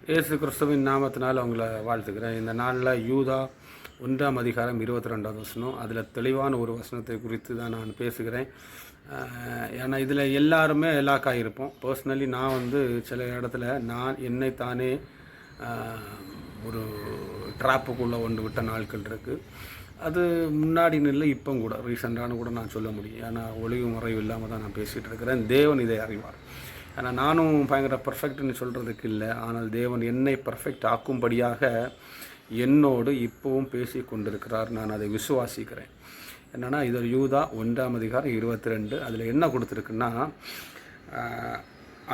இயேசு கிறிஸ்துவின் நாமத்தினால் அவங்கள வாழ்த்துக்கிறேன். இந்த நாளில் யூதா 1 அதிகாரம் 22 வசனம், அதில் தெளிவான ஒரு வசனத்தை குறித்து தான் நான் பேசுகிறேன். ஏன்னா இதில் எல்லாருமே லாக்காக இருப்போம். பர்சனலி நான் சில இடத்துல நான் என்னைத்தானே ஒரு ட்ராப்புக்குள்ளே விட்ட நாட்கள் இருக்குது. அது முன்னாடி நிலை இப்போ கூட ரீசெண்டானு கூட நான் சொல்ல முடியும். ஏன்னா ஒளிவு முறைவு இல்லாமல் தான் நான் பேசிகிட்டு இருக்கிறேன். தேவன் இதை அறிவார். ஆனால் நானும் பயங்கர பர்ஃபெக்ட்னு சொல்கிறதுக்கு இல்லை. ஆனால் தேவன் என்னை பர்ஃபெக்ட் ஆக்கும்படியாக என்னோடு இப்போவும் பேசி கொண்டிருக்கிறார். நான் அதை விசுவாசிக்கிறேன். என்னென்னா இது யூதா 1 அதிகாரம் 22. அதில் என்ன கொடுத்துருக்குன்னா,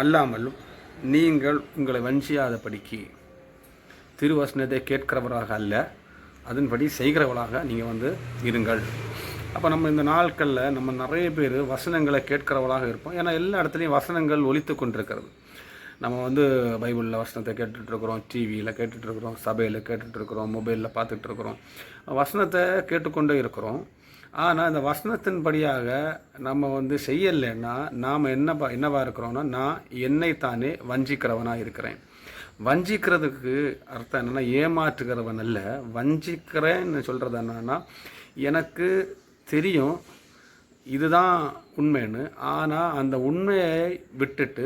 அல்லாமலும் நீங்கள் உங்களை வஞ்சியாதபடிக்கு திருவசனத்தை கேட்கிறவராக அல்ல, அதன்படி செய்கிறவளாக நீங்கள் இருங்கள். அப்போ நம்ம இந்த நாட்களில் நம்ம நிறைய பேர் வசனங்களை கேட்கிறவளாக இருப்போம். ஏன்னா எல்லா இடத்துலையும் வசனங்கள் ஒலித்து கொண்டிருக்கிறது. நம்ம பைபிளில் வசனத்தை கேட்டுட்ருக்குறோம், டிவியில் கேட்டுட்ருக்குறோம், சபையில் கேட்டுட்ருக்குறோம், மொபைலில் பார்த்துட்ருக்குறோம், வசனத்தை கேட்டுக்கொண்டே இருக்கிறோம். ஆனால் இந்த வசனத்தின்படியாக நம்ம செய்யலைன்னா நாம் என்னவா இருக்கிறோன்னா, நான் என்னைத்தானே வஞ்சிக்கிறவனாக இருக்கிறேன். வஞ்சிக்கிறதுக்கு அர்த்தம் என்னென்னா ஏமாற்றுகிறவன் அல்ல. வஞ்சிக்கிறேன்னு சொல்கிறது என்னன்னா, எனக்கு தெரியும் இதுதான் உண்மைன்னு, ஆனால் அந்த உண்மையை விட்டுட்டு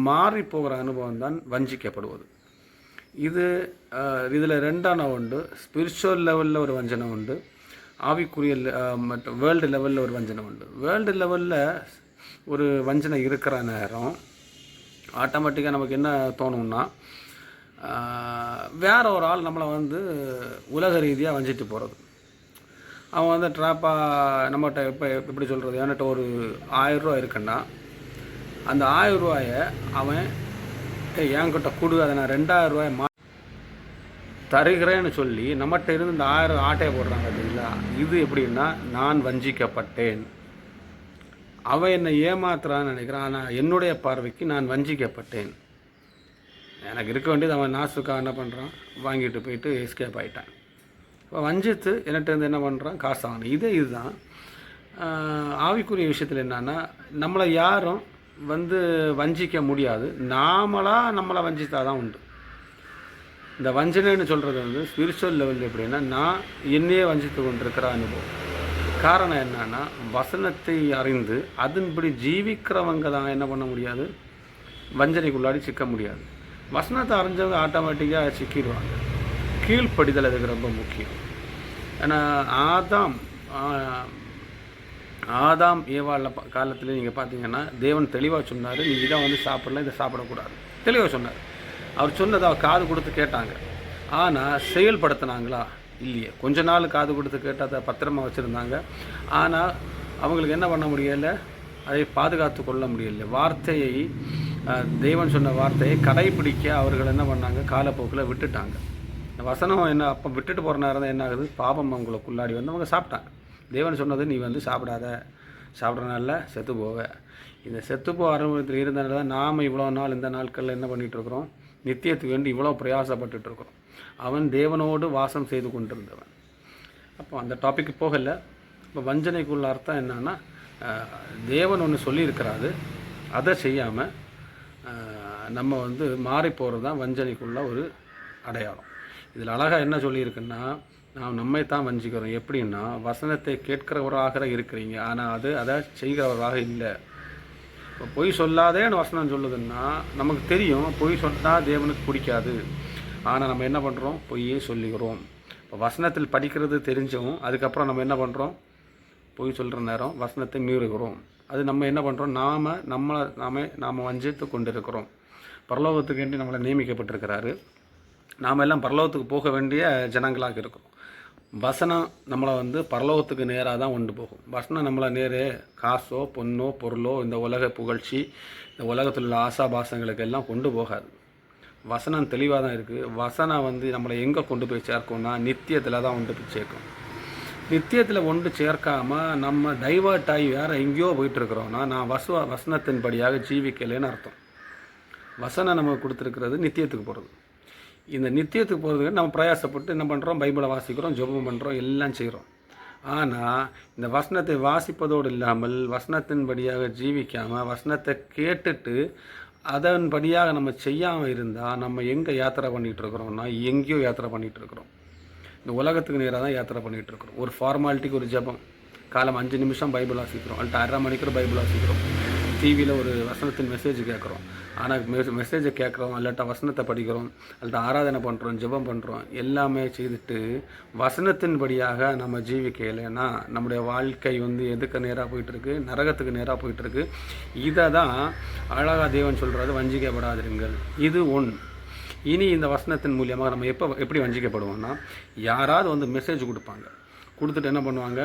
மாறி போகிற அனுபவம் தான் வஞ்சிக்கப்படுவது. இதில் ரெண்டான உண்டு. ஸ்பிரிச்சுவல் லெவலில் ஒரு வஞ்சனை உண்டு, ஆவிக்குரிய மற்றும் வேர்ல்டு லெவலில் ஒரு வஞ்சனை உண்டு. வேர்ல்டு லெவலில் ஒரு வஞ்சனை இருக்கிற நேரம் ஆட்டோமேட்டிக்காக நமக்கு என்ன தோணும்னா, வேற ஒரு ஆள் நம்மளை உலக ரீதியாக வஞ்சிட்டு போகிறது. அவன் ட்ராப்பாக நம்மகிட்ட இப்போ எப்படி சொல்கிறது, என்கிட்ட ஒரு 1000 ரூபா இருக்குன்னா அந்த 1000 ரூபாயை அவன் என்கிட்ட கொடு, அதை நான் 2000 ரூபாயை தருகிறேன்னு சொல்லி நம்மகிட்ட இருந்து இந்த 1000 ஆட்டையை போடுறாங்க இல்லைங்களா. இது எப்படின்னா, நான் வஞ்சிக்கப்பட்டேன். அவன் என்னை ஏமாத்துறான்னு நினைக்கிறான். ஆனால் என்னுடைய பார்வைக்கு நான் வஞ்சிக்கப்பட்டேன். எனக்கு இருக்க வேண்டியது அவன் நாசுக்கா என்ன பண்ணுறான், வாங்கிட்டு போயிட்டு எஸ்கேப் ஆகிட்டான். இப்போ வஞ்சித்து என்கிட்ட என்ன பண்ணுறான், காசு ஆகணும். இதுதான் ஆவிக்குரிய விஷயத்தில் என்னன்னா, நம்மளை யாரும் வஞ்சிக்க முடியாது. நாமளாக நம்மளை வஞ்சித்தா தான் உண்டு. இந்த வஞ்சனைன்னு சொல்கிறது ஸ்பிரிச்சுவல் லெவலில் எப்படின்னா, நான் என்னையே வஞ்சித்து கொண்டிருக்கிற அனுபவம். காரணம் என்னன்னா, வசனத்தை அறிந்து அதன்படி ஜீவிக்கிறவங்க தான் என்ன பண்ண முடியாது, வஞ்சனைக்குள்ளாடி சிக்க முடியாது. வசனத்தை அறிஞ்சவங்க ஆட்டோமேட்டிக்காக சிக்கிடுவாங்க. கீழ்ப்படிதல் அதுக்கு ரொம்ப முக்கியம். ஏன்னா ஆதாம் ஏவாள் காலத்தில் நீங்கள் பார்த்தீங்கன்னா, தேவன் தெளிவாக சொன்னார், நீ இதை சாப்பிடலாம், இதை சாப்பிடக்கூடாது தெளிவாக சொன்னார். அவர் சொன்னதை அவர் காது கொடுத்து கேட்டாங்க. ஆனால் செயல்படுத்தினாங்களா, இல்லையே. கொஞ்ச நாள் காது கொடுத்து கேட்டால் அதை பத்திரமா வச்சுருந்தாங்க. ஆனால் அவங்களுக்கு என்ன பண்ண முடியலை, அதை பாதுகாத்து கொள்ள முடியலை. வார்த்தையை, தேவன் சொன்ன வார்த்தையை கடைபிடிக்க அவர்கள் என்ன பண்ணாங்க, காலப்போக்கில் விட்டுட்டாங்க. இந்த வசனம் என்ன அப்போ விட்டுட்டு போகிற நேரம் தான் என்ன ஆகுது, பாபம் அவங்களுக்குள்ளாடி அவங்க சாப்பிட்டாங்க. தேவன் சொன்னது, நீ சாப்பிடாத, சாப்பிட்றனால செத்து போவ. இந்த செத்துப்போ அனுபவத்தில் இருந்தனால தான் நாம் இவ்வளோ நாள் இந்த நாட்களில் என்ன பண்ணிகிட்ருக்குறோம், நித்தியத்துக்கு வேண்டி இவ்வளோ பிரயாசப்பட்டுருக்குறோம். அவன் தேவனோடு வாசம் செய்து கொண்டிருந்தவன். அப்போ அந்த டாபிக் போகலை. இப்போ வஞ்சனைக்குள்ள அர்த்தம் என்னன்னா, தேவன் ஒன்று சொல்லியிருக்கிறாரு, அதை செய்யாமல் நம்ம மாறி போகிறது தான் வஞ்சனைக்குள்ள ஒரு அடையாளம். இதில் அழகாக என்ன சொல்லியிருக்குன்னா, நாம் நம்மை தான் வஞ்சிக்கிறோம். எப்படின்னா, வசனத்தை கேட்கிறவராக இருக்கிறீங்க, ஆனால் அதை செய்கிறவராக இல்லை. இப்போ பொய் சொல்லாதேன்னு வசனம் சொல்லுதுன்னா, நமக்கு தெரியும் பொய் சொன்னால் தேவனுக்கு பிடிக்காது. ஆனால் நம்ம என்ன பண்ணுறோம், பொய்யே சொல்லுகிறோம். இப்போ வசனத்தில் படிக்கிறது தெரிஞ்சவும் அதுக்கப்புறம் நம்ம என்ன பண்ணுறோம், பொய் சொல்கிற நேரம் வசனத்தை மீறுகிறோம். அது நம்ம என்ன பண்ணுறோம், நாம் வஞ்சித்து கொண்டிருக்கிறோம். பரலோகத்துக்கு வேண்டி நம்மளை நியமிக்கப்பட்டிருக்கிறாரு. நாம் எல்லாம் பரலோகத்துக்கு போக வேண்டிய ஜனங்களாக இருக்கும். வசனம் நம்மளை பரலோகத்துக்கு நேராக தான் கொண்டு போகும். வசனம் நம்மளை நேரே காசோ பொண்ணோ பொருளோ இந்த உலக புகழ்ச்சி, இந்த உலகத்தில் உள்ள ஆசாபாசங்களுக்கு எல்லாம் கொண்டு போகாது. வசனம் தெளிவாக தான் இருக்குது. வசனம் நம்மளை எங்கே கொண்டு போய் சேர்க்கும்னா, நித்தியத்தில் தான் கொண்டு போய் சேர்க்கும். நித்தியத்தில் ஒன்று சேர்க்காமல் நம்ம டைவர்ட் ஆகி வேறு எங்கேயோ போயிட்டுருக்குறோன்னா, நான் வசனத்தின்படியாக ஜீவிக்கலைன்னு அர்த்தம். வசனம் நமக்கு கொடுத்துருக்கிறது நித்தியத்துக்கு போகிறது. இந்த நித்தியத்துக்கு போகிறதுக்கு நம்ம பிரயாசப்பட்டு என்ன பண்ணுறோம், பைபிளை வாசிக்கிறோம், ஜெபம் பண்ணுறோம், எல்லாம் செய்கிறோம். ஆனால் இந்த வசனத்தை வாசிப்பதோடு இல்லாமல் வசனத்தின்படியாக ஜீவிக்காமல் வசனத்தை கேட்டுட்டு அதன்படியாக நம்ம செய்யாமல் இருந்தால் நம்ம எங்கே யாத்திரை பண்ணிகிட்டு இருக்கிறோம்னா எங்கேயோ யாத்திரை பண்ணிகிட்டு இருக்கிறோம். இந்த உலகத்துக்கு நேராக தான் யாத்திரை பண்ணிகிட்டு இருக்கிறோம். ஒரு ஃபார்மாலிட்டிக்கு ஒரு ஜெபம், காலம் 5 நிமிஷம் பைபிள் வாசிக்கிறோம், அல்லது 1/2 மணிக்கூர் பைபிள் வாசிக்கிறோம், டிவியில் ஒரு வசனத்தின் மெசேஜ் கேட்குறோம். ஆனால் மெசேஜை கேட்குறோம், இல்லாட்டா வசனத்தை படிக்கிறோம், அல்லது ஆராதனை பண்ணுறோம், ஜெபம் பண்ணுறோம், எல்லாமே செய்துட்டு வசனத்தின்படியாக நம்ம ஜீவிக்கலைன்னா நம்முடைய வாழ்க்கை எதுக்கு நேராக போயிட்டுருக்கு? நரகத்துக்கு நேராக போயிட்டுருக்கு. இதை தான் அழகா தேவன் சொல்கிறது, வஞ்சிக்கப்படாதிருங்கள். இது இனி இந்த வசனத்தின் மூலியமாக நம்ம எப்படி வஞ்சிக்கப்படுவோம்னா, யாராவது மெசேஜ் கொடுத்துட்டு என்ன பண்ணுவாங்க,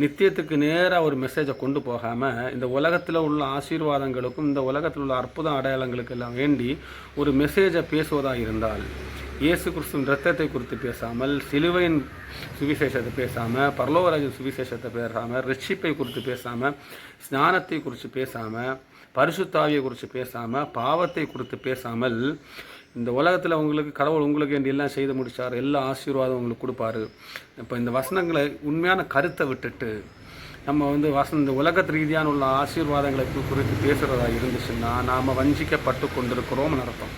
நித்தியத்துக்கு நேராக ஒரு மெசேஜை கொண்டு போகாமல் இந்த உலகத்தில் உள்ள ஆசீர்வாதங்களுக்கும் இந்த உலகத்தில் உள்ள அற்புத அடையாளங்களுக்கு எல்லாம் வேண்டி ஒரு மெசேஜை பேசுவதாக இருந்தால், இயேசு கிறிஸ்துவின் இரத்தத்தை குறித்து பேசாமல், சிலுவையின் சுவிசேஷத்தை பேசாமல், பரலோகராஜின் சுவிசேஷத்தை பேசாமல், ரட்சிப்பை குறித்து பேசாமல், ஸ்நானத்தை குறித்து பேசாமல், பரிசுத்தாவியை குறித்து பேசாமல், பாவத்தை குறித்து பேசாமல், இந்த உலகத்தில் கடவுள் உங்களுக்கு வேண்டி எல்லாம் செய்து முடித்தார், எல்லா ஆசீர்வாதம் உங்களுக்கு கொடுப்பாரு. இப்போ இந்த வசனங்களை உண்மையான கருத்தை விட்டுட்டு நம்ம இந்த உலகத்து ரீதியான உள்ள ஆசீர்வாதங்களை குறித்து பேசுகிறதா இருந்துச்சுன்னா நாம் வஞ்சிக்கப்பட்டு கொண்டிருக்கிறோம்னு அர்த்தம்.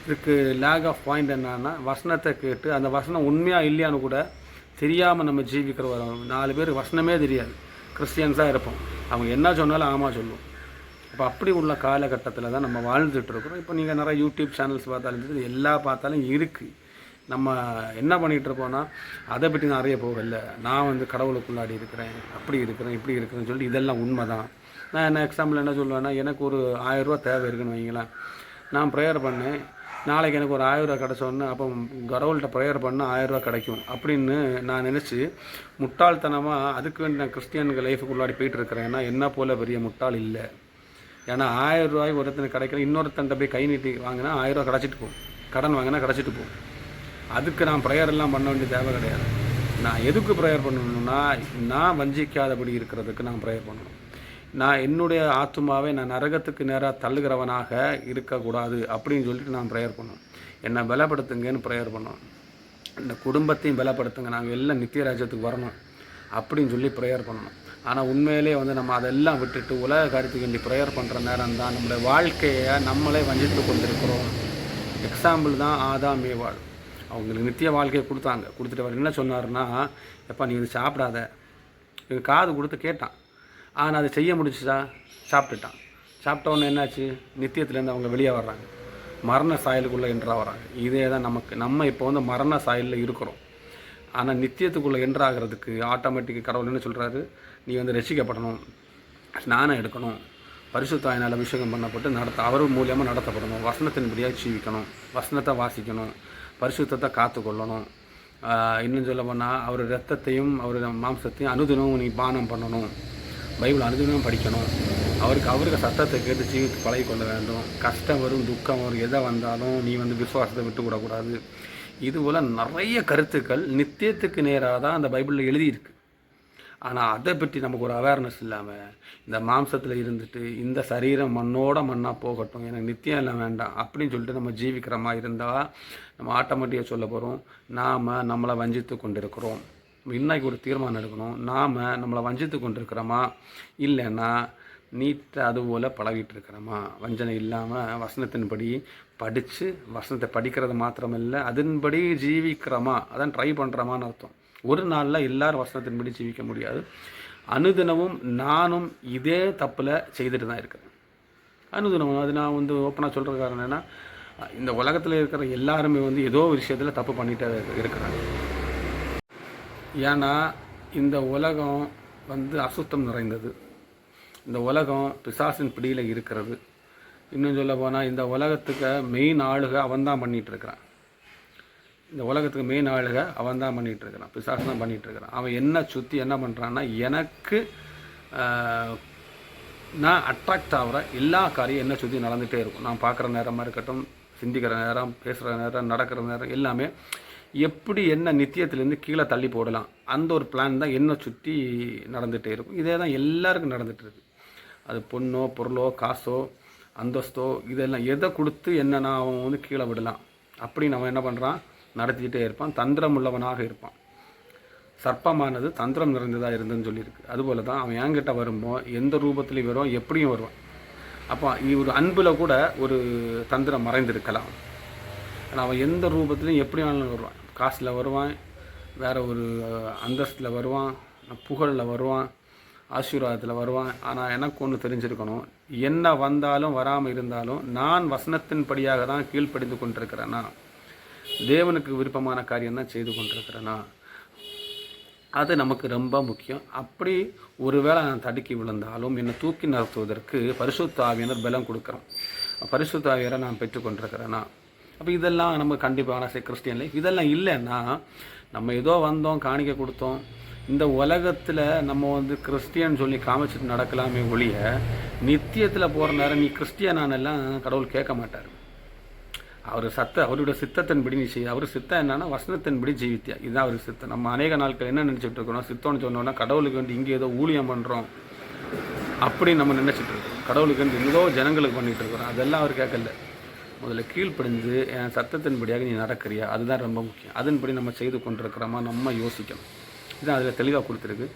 இதுக்கு லேக் ஆஃப் பாயிண்ட் என்னன்னா, வசனத்தை கேட்டு அந்த வசனம் உண்மையாக இல்லையான்னு கூட தெரியாமல் நம்ம ஜீவிக்கிற 4 பேர் வசனமே தெரியாது, கிறிஸ்டியன்ஸாக இருப்போம். அவங்க என்ன சொன்னாலும் ஆமாம் சொல்லுவோம். இப்போ அப்படி உள்ள காலகட்டத்தில் தான் நம்ம வாழ்ந்துட்டுருக்குறோம். இப்போ நீங்கள் நிறைய யூடியூப் சேனல்ஸ் பார்த்தாலும் பார்த்தாலும் இருக்குது. நம்ம என்ன பண்ணிகிட்ருப்போம்னா, அதை பற்றி நிறைய போகல, நான் கடவுளுக்குள்ளாடி இருக்கிறேன், அப்படி இருக்கிறேன், இப்படி இருக்கிறேன்னு சொல்லி இதெல்லாம் உண்மை தான். நான் என்ன எக்ஸாம்பிள் என்ன சொல்லுவேன்னா, எனக்கு ஒரு 1000 ரூபா தேவை இருக்குன்னு வைங்களேன். நான் ப்ரேயர் பண்ணேன், நாளைக்கு எனக்கு ஒரு 1000 ரூபா கிடச்சோன்னு அப்போ கடவுள்கிட்ட ப்ரேயர் பண்ணால் 1000 ரூபா கிடைக்கும் அப்படின்னு நான் நினச்சி முட்டாள்தனமாக அதுக்கு வேண்டி நான் கிறிஸ்டியனுக்கு லைஃபுக்குள்ளாடி போயிட்டுருக்கிறேன்னா என்ன போல் பெரிய முட்டாள் இல்லை. ஏன்னா 1000 ரூபாய் ஒருத்தனுக்கு கிடைக்கிற, இன்னொருத்தன்ட்ட போய் கை நீட்டி வாங்கினா 1000 ரூபா கிடச்சிட்டு போகும், கடன் வாங்கினா கிடச்சிட்டு போகும். அதுக்கு நான் ப்ரேயர் எல்லாம் பண்ண வேண்டிய தேவை கிடையாது. நான் எதுக்கு ப்ரேயர் பண்ணணும்னா, நான் வஞ்சிக்காதபடி இருக்கிறதுக்கு நான் ப்ரேயர் பண்ணணும். நான் என்னுடைய ஆத்துமாவை நான் நரகத்துக்கு நேராக தள்ளுகிறவனாக இருக்கக்கூடாது அப்படின்னு சொல்லிட்டு நான் ப்ரேயர் பண்ணணும். என்னை பலப்படுத்துங்கன்னு ப்ரேயர் பண்ணணும். இந்த குடும்பத்தையும் பலப்படுத்துங்க, நாங்கள் எல்லாம் நித்திய ராஜ்யத்துக்கு வரணும் அப்படின்னு சொல்லி ப்ரேயர் பண்ணணும். ஆனால் உண்மையிலே நம்ம அதெல்லாம் விட்டுட்டு உலக காரியத்துக்கு வேண்டி ப்ரேயர் பண்ணுற நேரம் தான் நம்மளுடைய வாழ்க்கையை நம்மளே வஞ்சித்து கொண்டிருக்கிறோம். எக்ஸாம்பிள் தான் ஆதாம் ஏவாள். அவங்களுக்கு நித்திய வாழ்க்கையை கொடுத்துட்டு அவர் என்ன சொன்னார்னா, எப்போ நீ சாப்பிடாத, இது காது கொடுத்து கேட்டான். ஆனால் அதை செய்ய முடிச்சுதா? சாப்பிட்டோன்னு என்னாச்சு? நித்தியத்துலேருந்து அவங்க வெளியே வர்றாங்க, மரண சாயலுக்குள்ளே என்ட்ராக வராங்க. இதே தான் நம்ம இப்போ மரண சாயலில் இருக்கிறோம். ஆனால் நித்தியத்துக்குள்ளே என்ட்ராகிறதுக்கு ஆட்டோமேட்டிக் கடவுள் என்ன சொல்கிறாரு, நீ ரசிக்கப்படணும், ஸ்நானம் எடுக்கணும், பரிசுத்தாயினால் அபிஷேகம் பண்ணப்பட்டு அவர் மூலியமாக நடத்தப்படணும், வசனத்தின்படியாக ஜீவிக்கணும், வசனத்தை வாசிக்கணும், பரிசுத்தத்தை காத்துக்கொள்ளணும். இன்னும் சொல்ல போனால் அவர் இரத்தத்தையும் அவர் மாம்சத்தையும் அனுதினமும் நீ பானம் பண்ணணும், பைபிள் அனுதினமும் படிக்கணும், அவருக்கு சத்தத்தை கேட்டு ஜீவித்து பழகிக்கொள்ள வேண்டும். கஷ்டம் வரும், துக்கம் வரும், எதை வந்தாலும் நீ விசுவாசத்தை விட்டுக்கூடக்கூடாது. இதுபோல் நிறைய கருத்துக்கள் நித்தியத்துக்கு நேராக தான் அந்த பைபிளில் எழுதியிருக்கு. ஆனால் அதை பற்றி நமக்கு ஒரு அவேர்னஸ் இல்லாமல் இந்த மாம்சத்தில் இருந்துட்டு இந்த சரீரம் மண்ணாக போகட்டும், எனக்கு நித்தியம் எல்லாம் வேண்டாம் அப்படின்னு சொல்லிட்டு நம்ம ஜீவிக்கிற மாதிரி இருந்தால் நம்ம ஆட்டோமேட்டிக்காக சொல்ல போகிறோம், நாம் நம்மளை வஞ்சித்து கொண்டிருக்கிறோம். இன்றைக்கி ஒரு தீர்மானம் எடுக்கணும், நாம் நம்மளை வஞ்சித்து கொண்டிருக்கிறோமா, இல்லைன்னா நீட்டாக அதுபோல் பழகிட்டு இருக்கிறோமா, வஞ்சனை இல்லாமல் வசனத்தின்படி படித்து வசனத்தை படிக்கிறது மாத்திரமில்லை அதன்படி ஜீவிக்கிறோமா, அதான் ட்ரை பண்ணுறோமான்னு அர்த்தம். ஒரு நாளில் எல்லாரும் வசனத்தின்படி ஜீவிக்க முடியாது. அனுதினமும் நானும் இதே தப்பில் செய்துட்டு தான் இருக்கிறேன். அனுதினமும் அது நான் ஓப்பனாக சொல்கிற காரணம் என்னென்னா, இந்த உலகத்தில் இருக்கிற எல்லாருமே ஏதோ ஒரு விஷயத்தில் தப்பு பண்ணிகிட்டே இருக்கிறாங்க. ஏன்னா இந்த உலகம் அசுத்தம் நிறைந்தது, இந்த உலகம் பிசாசின் பிடியில் இருக்கிறது. இன்னும் சொல்ல போனால் இந்த உலகத்துக்கு மெயின் ஆளுக அவன் தான் பண்ணிகிட்ருக்கிறான். இந்த உலகத்துக்கு மெயின் ஆளுக அவன் தான் பண்ணிகிட்ருக்கிறான், பிசாசு தான் பண்ணிகிட்ருக்கிறான். அவன் என்ன சுற்றி என்ன பண்ணுறான்னா, எனக்கு நான் அட்ராக்ட் ஆகிற எல்லா காரியம் என்ன சுற்றி நடந்துகிட்டே இருக்கும். நான் பார்க்குற நேரமாக இருக்கட்டும், சிந்திக்கிற நேரம், பேசுகிற நேரம், நடக்கிற நேரம் எல்லாமே எப்படி என்ன நித்தியத்துலேருந்து கீழே தள்ளி போடலாம் அந்த ஒரு பிளான் தான் என்னை சுற்றி நடந்துகிட்டே இருக்கும். இதே தான் எல்லாருக்கும் நடந்துகிட்ருக்கு. அது பொண்ணோ பொருளோ காசோ அந்தஸ்தோ இதெல்லாம் எதை கொடுத்து என்னன்னா அவன் கீழே விடலாம் அப்படின்னு அவன் என்ன பண்ணுறான், நடத்திக்கிட்டே இருப்பான். தந்திரம் உள்ளவனாக இருப்பான். சர்ப்பமானது தந்திரம் நிறைந்ததாக இருந்துன்னு சொல்லியிருக்கு. அதுபோல் தான் அவன் என்கிட்ட வரும்போது எந்த ரூபத்துலேயும் வரும், எப்படியும் வருவான். அப்போ ஒரு அன்பில் கூட ஒரு தந்திரம் மறைந்திருக்கலாம். ஆனால் அவன் எந்த ரூபத்துலையும் எப்படி வேணாலும் வருவான். காசில் வருவான், வேறு ஒரு அந்தஸ்தில் வருவான், புகழில் வருவான், ஆசீர்வாதத்தில் வருவான். ஆனால் எனக்கு ஒன்று தெரிஞ்சிருக்கணும், என்ன வந்தாலும் வராமல் இருந்தாலும் நான் வசனத்தின்படியாக தான் கீழ்ப்படிந்து கொண்டிருக்கிறேன்னா, தேவனுக்கு விருப்பமான காரியம் தான் செய்து கொண்டிருக்கிறேன்னா, அது நமக்கு ரொம்ப முக்கியம். அப்படி ஒருவேளை நான் தடுக்கி விழுந்தாலும் என்னை தூக்கி நிறுத்துவதற்கு பரிசுத்த ஆவியானவர் பலம் கொடுக்குறோம். பரிசுத்த ஆவியரை நான் பெற்றுக்கொண்டிருக்கிறேன்னா, அப்போ இதெல்லாம் நம்ம கண்டிப்பான கிறிஸ்டியன் லைஃப். இதெல்லாம் இல்லைன்னா நம்ம ஏதோ வந்தோம், காணிக்க கொடுத்தோம், இந்த உலகத்தில் நம்ம வந்து கிறிஸ்டியன் சொல்லி காமிச்சிட்டு நடக்கலாமே ஒழிய, நித்தியத்தில் போகிற நேரம் நீ கிறிஸ்டியனானெல்லாம் கடவுள் கேட்க மாட்டார். அவருடைய சித்தத்தின்படி நீ செய்ய. அவர் சித்தம் என்னன்னா வசனத்தின்படி ஜீவித்தியா, இதுதான் அவர் சித்தம். நம்ம அநேக நாட்கள் என்ன நினச்சிட்டு இருக்கணும், சித்தம்னு சொன்னோன்னா கடவுளுக்கு வந்து இங்கே ஏதோ ஊழியம் பண்ணுறோம் அப்படின்னு நம்ம நினச்சிட்டு இருக்கோம். கடவுளுக்கு வந்து ஏதோ ஜனங்களுக்கு பண்ணிகிட்டு இருக்கிறோம். அதெல்லாம் அவர் கேட்கல. முதல்ல கீழ்ப்படிந்து என் சத்தத்தின்படியாக நீ நடக்கிறியா, அதுதான் ரொம்ப முக்கியம். அதன்படி நம்ம செய்து கொண்டிருக்கிறோமா நம்ம யோசிக்கணும். இதுதான் அதில் தெளிவாக கொடுத்துருக்கு.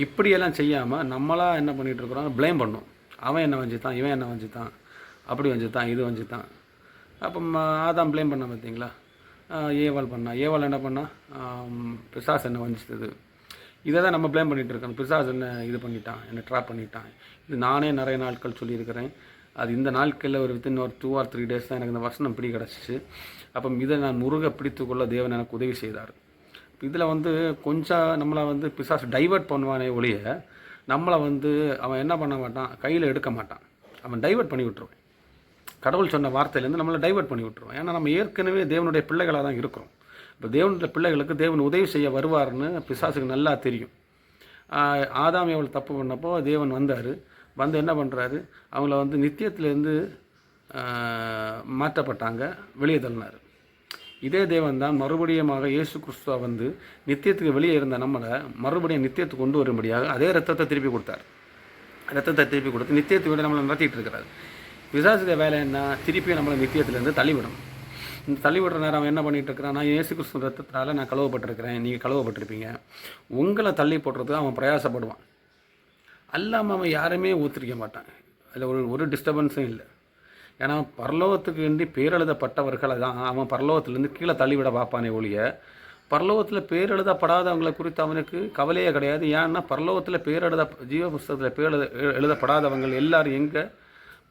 இப்படியெல்லாம் செய்யாமல் நம்மளாக என்ன பண்ணிகிட்டு இருக்கிறோம், ப்ளேம் பண்ணோம். அவன் என்ன வஞ்சித்தான், இவன் என்ன வஞ்சித்தான், அப்படி வஞ்சித்தான், இது வஞ்சித்தான். அப்போ ஆதாம் ப்ளேம் பண்ண பார்த்தீங்களா, ஏவாள் ஏவாள் என்ன பண்ணா, பிசாசு என்ன வஞ்சித்தது. இதை தான் நம்ம ப்ளேம் பண்ணிகிட்டு இருக்கோம். பிசாசு என்ன இது பண்ணிட்டான், என்னை ட்ராப் பண்ணிட்டான். இது நானே நிறைய நாட்கள் சொல்லியிருக்கிறேன். அது இந்த நாட்களில் ஒரு வித்தின் ஒரு 2 or 3 days தான் எனக்கு இந்த வசனம் பிடி கிடச்சிச்சு. அப்போ இதை நான் முருக பிடித்துக்கொள்ள தேவன் எனக்கு உதவி செய்தார். இதில் வந்து கொஞ்சம் நம்மளை வந்து பிசாசு டைவர்ட் பண்ணுவானே ஒழிய, நம்மளை வந்து அவன் என்ன பண்ண மாட்டான், கையில் எடுக்க மாட்டான். அவன் டைவர்ட் பண்ணி விட்டுருவான். கடவுள் சொன்ன வார்த்தையிலேருந்து நம்மளை டைவர்ட் பண்ணி விட்டுருவோம். ஏன்னா நம்ம ஏற்கனவே தேவனுடைய பிள்ளைகளாக தான் இருக்கிறோம். இப்போ தேவனுடைய பிள்ளைகளுக்கு தேவன் உதவி செய்ய வருவார்னு பிசாசுக்கு நல்லா தெரியும். ஆதாம் எவ்வளோ தப்பு பண்ணப்போ தேவன் வந்தார். வந்து என்ன பண்ணுறாரு, அவங்கள வந்து நித்தியத்திலேருந்து மாற்றப்பட்டாங்க, வெளியே தள்ளினார். இதே தேவன் தான் மறுபடியுமாக இயேசு கிறிஸ்துவ வந்து நித்தியத்துக்கு வெளியே இருந்த நம்மளை மறுபடியும் நித்தியத்துக்கு கொண்டு வரும்படியாக அதே ரத்தத்தை திருப்பி கொடுத்தார். ரத்தத்தை திருப்பி கொடுத்து நித்தியத்தை விட நம்மளை நடத்திட்டு இருக்கிறார். பிசாசுடைய வேலை என்ன, திருப்பி நம்மளை நித்தியத்திலேருந்து தள்ளிவிடணும். இந்த தள்ளிவிடுற நேரம் அவன் என்ன பண்ணிகிட்டு இருக்கிறான், நான் இயேசு கிறிஸ்து ரத்தத்தால் நான் கழுவப்பட்டிருக்கிறேன், நீங்கள் கழுவப்பட்டிருப்பீங்க, உங்களை தள்ளி போடுறதுக்கு அவன் பிரயாசப்படுவான். அல்லாமல் அவன் யாருமே ஊற்றிருக்க மாட்டான். அதில் ஒரு டிஸ்டர்பன்ஸும் இல்லை. ஏன்னா பரலோகத்துக்கு வேண்டி பேரெழுதப்பட்டவர்களை தான் அவன் பரலோகத்திலேருந்து கீழே தள்ளிவிட பார்ப்பானே ஒழிய, பரலோகத்தில் பேரெழுதப்படாதவங்களை குறித்து அவனுக்கு கவலையே கிடையாது. ஏன்னா பரலோகத்தில் ஜீவ புஸ்தகத்தில் எழுதப்படாதவங்கள் எல்லாரும் எங்கே,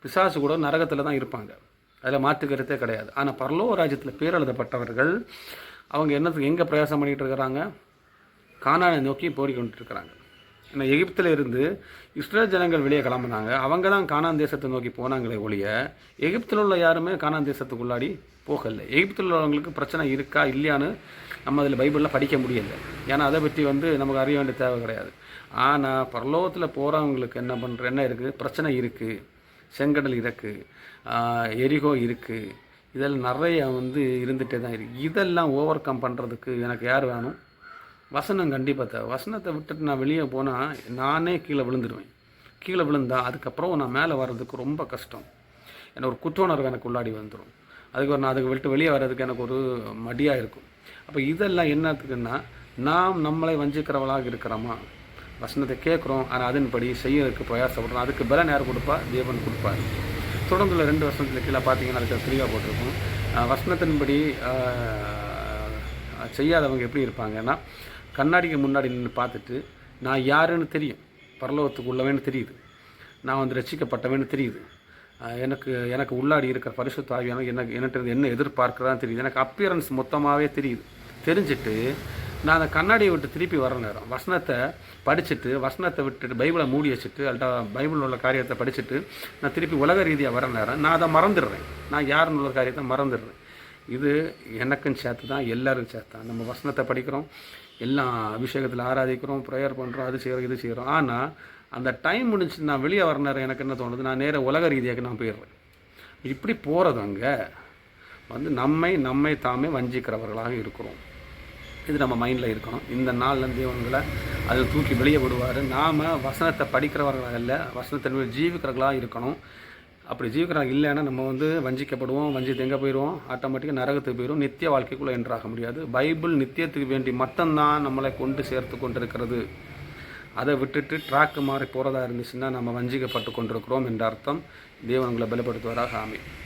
பிசாசு கூட நரகத்தில் தான் இருப்பாங்க. அதில் மாற்றுக்கிறதே கிடையாது. ஆனால் பரலோக ராஜ்யத்தில் பேரெழுதப்பட்டவர்கள் அவங்க என்னத்துக்கு எங்கே பிரயாசம் பண்ணிகிட்டு இருக்கிறாங்க, கானானை நோக்கி போரிக்கொண்டு இருக்கிறாங்க. ஏன்னா எகிப்தில் இருந்து இஸ்ரேல் ஜனங்கள் வெளியே கிளம்புனாங்க. அவங்க தான் கானான் தேசத்தை நோக்கி போனாங்களே ஒழிய, எகிப்தில் உள்ள யாருமே கானான் தேசத்துக்குள்ளாடி போகலை. எகிப்தில் உள்ளவங்களுக்கு பிரச்சனை இருக்கா இல்லையான்னு நம்ம அதில் பைபிளில் படிக்க முடியலை. ஏன்னா அதை பற்றி வந்து நமக்கு அறிய வேண்டிய தேவை கிடையாது. ஆனால் பரலோகத்தில் போகிறவங்களுக்கு என்ன இருக்குது, பிரச்சனை இருக்குது. செங்கடல் இருக்குது, எரிகோ இருக்குது, இதெல்லாம் நிறைய வந்து இருந்துகிட்டே தான் இருக்குது. இதெல்லாம் ஓவர் கம் பண்ணுறதுக்கு எனக்கு யார் வேணும், வசனம் கண்டிப்பாக தேவை. வசனத்தை விட்டுட்டு நான் வெளியே போனால் நானே கீழே விழுந்துடுவேன். கீழே விழுந்தால் அதுக்கப்புறம் நான் மேலே வர்றதுக்கு ரொம்ப கஷ்டம். எனக்கு ஒரு குற்றுணர்வு எனக்கு உள்ளாடி வந்துடும். அதுக்கு விட்டு வெளியே வர்றதுக்கு எனக்கு ஒரு மடியாக இருக்கும். அப்போ இதெல்லாம் என்னத்துக்குன்னா, நாம் நம்மளை வஞ்சிக்கிறவளாக இருக்கிறோமா, வசனத்தை கேட்குறோம், ஆனால் அதன்படி செய்யறதுக்கு பிரயாசப்படுறோம். அதுக்கு பலன் யார் கொடுப்பா, தேவன் கொடுப்பார். தொடர்ந்துள்ள 2 வசனத்தில் கீழே பார்த்தீங்கன்னா அதுக்கு ஃப்ரீயாக போட்டிருக்கோம். வசனத்தின்படி செய்யாதவங்க எப்படி இருப்பாங்கன்னா, கண்ணாடிக்கு முன்னாடி நின்று பார்த்துட்டு நான் யாருன்னு தெரியும், பரலோகத்துக்கு உள்ளவேன்னு தெரியுது, நான் வந்து ரட்சிக்கப்பட்டவேன்னு தெரியுது, எனக்கு உள்ளாடி இருக்கிற பரிசுத்த ஆவியானவர் எனக்கு என்ன எதிர்பார்க்குறான்னு தெரியுது, எனக்கு அப்பியரன்ஸ் மொத்தமாகவே தெரியுது. தெரிஞ்சுட்டு நான் அந்த கண்ணாடியை விட்டு திருப்பி வர நேரம் வசனத்தை படிச்சுட்டு, வசனத்தை விட்டுட்டு பைபிளை மூடி வச்சுட்டு, பைபிளில் உள்ள காரியத்தை படிச்சுட்டு நான் திருப்பி உலக ரீதியாக வர நேரம் நான் அதை மறந்துடுறேன். நான் யாருன்னு உள்ள காரியத்தை மறந்துடுறேன். இது எனக்கும் சேர்த்து தான், எல்லாருக்கும் சேர்த்து தான். நம்ம வசனத்தை படிக்கிறோம், எல்லாம் அபிஷேகத்தில் ஆராதிக்கிறோம், ப்ரேயர் பண்ணுறோம், அது செய்கிறோம், இது செய்கிறோம். ஆனால் அந்த டைம் முடிஞ்சு நான் வெளியே வர நேரம் எனக்கு என்ன தோணுது, நான் நேராக உலக ரீதியாக நான் போயிடுறேன். இப்படி போகிறது அங்கே வந்து நம்மை தாமே வஞ்சிக்கிறவர்களாக இருக்கிறோம். இது நம்ம மைண்டில் இருக்கணும். இந்த நாள்லேருந்து தேவன்களை அதில் தூக்கி வெளியே விடுவார். நாம் வசனத்தை படிக்கிறவர்களாக இல்லை, வசனத்தின் மேல் ஜீவிக்கிறவர்களாக இருக்கணும். அப்படி ஜீவிக்கிறாங்க இல்லைன்னா நம்ம வந்து வஞ்சிக்கப்படுவோம். வஞ்சித்து எங்கே போயிடுவோம், ஆட்டோமேட்டிக்காக நரகத்துக்கு போயிடும். நித்திய வாழ்க்கைக்குள்ளே என்றாக முடியாது. பைபிள் நித்தியத்துக்கு வேண்டி மட்டும்தான் நம்மளை கொண்டு சேர்த்து கொண்டிருக்கிறது. அதை விட்டுட்டு ட்ராக்கு மாறி போகிறதா இருந்துச்சுன்னா நம்ம வஞ்சிக்கப்பட்டு கொண்டிருக்கிறோம் என்ற அர்த்தம். தேவன் உங்களை பலப்படுத்துவதாக. ஆமென்.